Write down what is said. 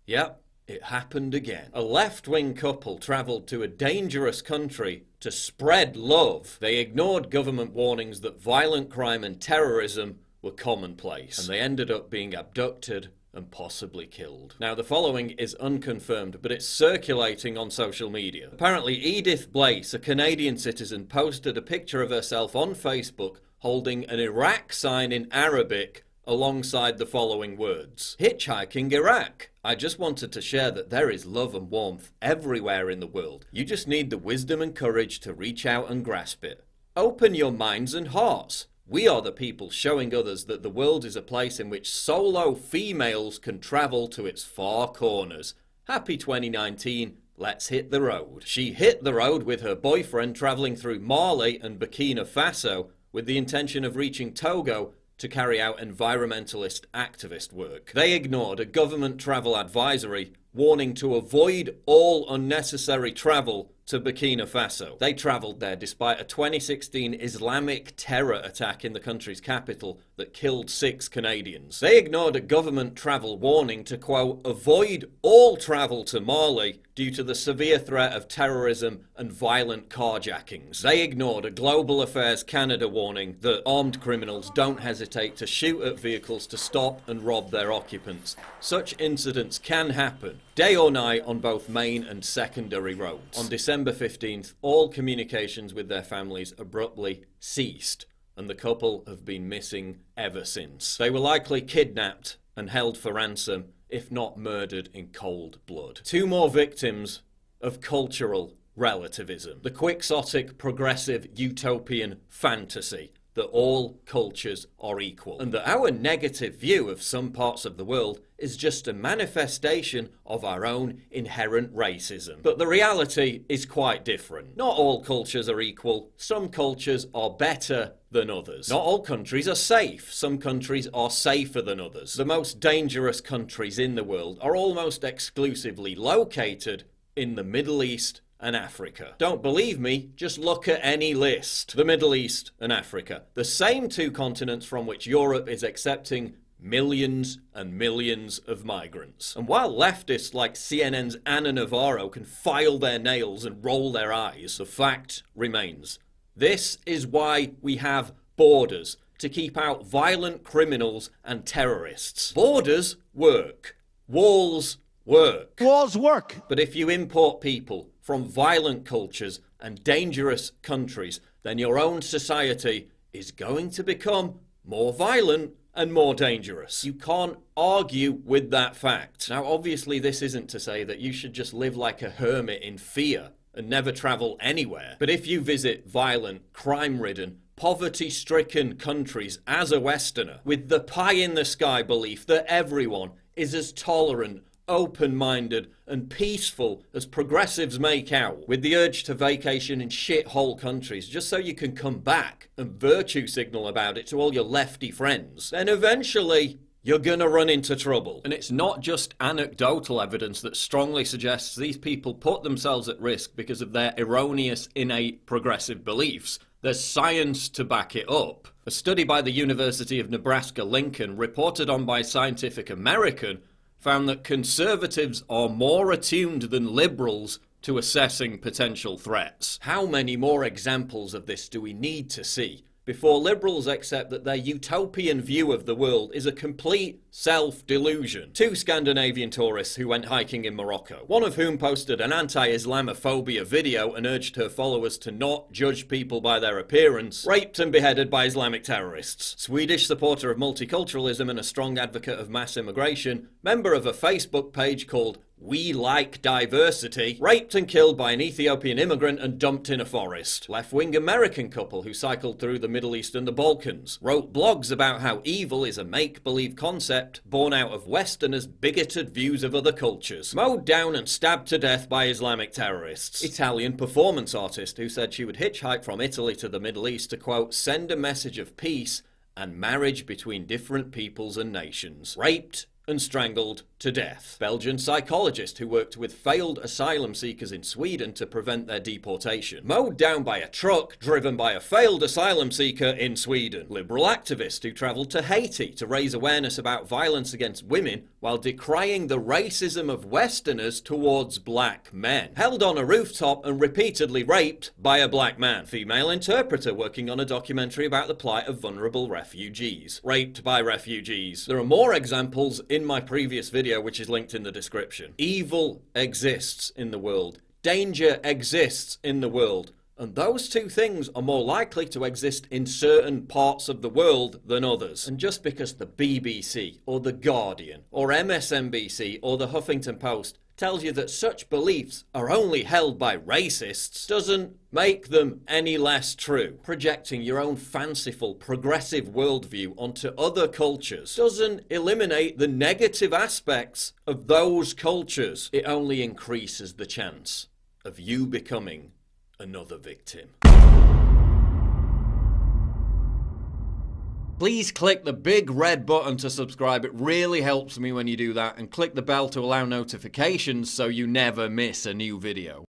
Yep, it happened again. A left-wing couple travelled to a dangerous country to spread love. They ignored government warnings that violent crime and terrorism were commonplace, and they ended up being abducted and possibly killed. Now, the following is unconfirmed, but it's circulating on social media. Apparently, Edith Blaise, a Canadian citizen, posted a picture of herself on Facebook holding an Iraq sign in Arabic alongside the following words: "Hitchhiking Iraq. I just wanted to share that there is love and warmth everywhere in the world. You just need the wisdom and courage to reach out and grasp it. Open your minds and hearts. We are the people showing others that the world is a place in which solo females can travel to its far corners. Happy 2019. Let's hit the road." She hit the road with her boyfriend, traveling through Mali and Burkina Faso with the intention of reaching Togo to carry out environmentalist activist work. They ignored a government travel advisory warning to avoid all unnecessary travel to Burkina Faso. They travelled there despite a 2016 Islamic terror attack in the country's capital that killed 6 Canadians. They ignored a government travel warning to, quote, avoid all travel to Mali due to the severe threat of terrorism and violent carjackings. They ignored a Global Affairs Canada warning that armed criminals don't hesitate to shoot at vehicles to stop and rob their occupants. Such incidents can happen, day or night, on both main and secondary roads. On December 15th, all communications with their families abruptly ceased, and the couple have been missing ever since. They were likely kidnapped and held for ransom, if not murdered in cold blood. 2 more victims of cultural relativism. The quixotic, progressive, utopian fantasy that all cultures are equal, and that our negative view of some parts of the world is just a manifestation of our own inherent racism. But the reality is quite different. Not all cultures are equal. Some cultures are better than others. Not all countries are safe. Some countries are safer than others. The most dangerous countries in the world are almost exclusively located in the Middle East and Africa. Don't believe me? Just look at any list. The Middle East and Africa. The same 2 continents from which Europe is accepting millions and millions of migrants. And while leftists like CNN's Ana Navarro can file their nails and roll their eyes, the fact remains. This is why we have borders, to keep out violent criminals and terrorists. Borders work. Walls work. Walls work. But if you import people from violent cultures and dangerous countries, then your own society is going to become more violent and more dangerous. You can't argue with that fact. Now, obviously, this isn't to say that you should just live like a hermit in fear and never travel anywhere. But if you visit violent, crime-ridden, poverty-stricken countries as a Westerner, with the pie-in-the-sky belief that everyone is as tolerant, open-minded and peaceful as progressives make out, with the urge to vacation in shithole countries just so you can come back and virtue signal about it to all your lefty friends, then eventually you're gonna run into trouble. And it's not just anecdotal evidence that strongly suggests these people put themselves at risk because of their erroneous innate progressive beliefs. There's science to back it up. A study by the University of Nebraska-Lincoln, reported on by Scientific American, found that conservatives are more attuned than liberals to assessing potential threats. How many more examples of this do we need to see before liberals accept that their utopian view of the world is a complete self-delusion? 2 Scandinavian tourists who went hiking in Morocco, one of whom posted an anti-Islamophobia video and urged her followers to not judge people by their appearance, raped and beheaded by Islamic terrorists. Swedish supporter of multiculturalism and a strong advocate of mass immigration, member of a Facebook page called We Like Diversity, raped and killed by an Ethiopian immigrant and dumped in a forest. Left-wing American couple who cycled through the Middle East and the Balkans, wrote blogs about how evil is a make-believe concept born out of Westerners' bigoted views of other cultures. Mowed down and stabbed to death by Islamic terrorists. Italian performance artist who said she would hitchhike from Italy to the Middle East to, quote, send a message of peace and marriage between different peoples and nations. Raped and strangled to death. Belgian psychologist who worked with failed asylum seekers in Sweden to prevent their deportation. Mowed down by a truck driven by a failed asylum seeker in Sweden. Liberal activist who travelled to Haiti to raise awareness about violence against women while decrying the racism of Westerners towards black men. Held on a rooftop and repeatedly raped by a black man. Female interpreter working on a documentary about the plight of vulnerable refugees. Raped by refugees. There are more examples in my previous video, which is linked in the description. Evil exists in the world. Danger exists in the world. And those two things are more likely to exist in certain parts of the world than others. And just because the BBC or the Guardian or MSNBC or the Huffington Post tells you that such beliefs are only held by racists doesn't make them any less true. Projecting your own fanciful, progressive worldview onto other cultures doesn't eliminate the negative aspects of those cultures. It only increases the chance of you becoming another victim. Please click the big red button to subscribe. It really helps me when you do that, and click the bell to allow notifications so you never miss a new video.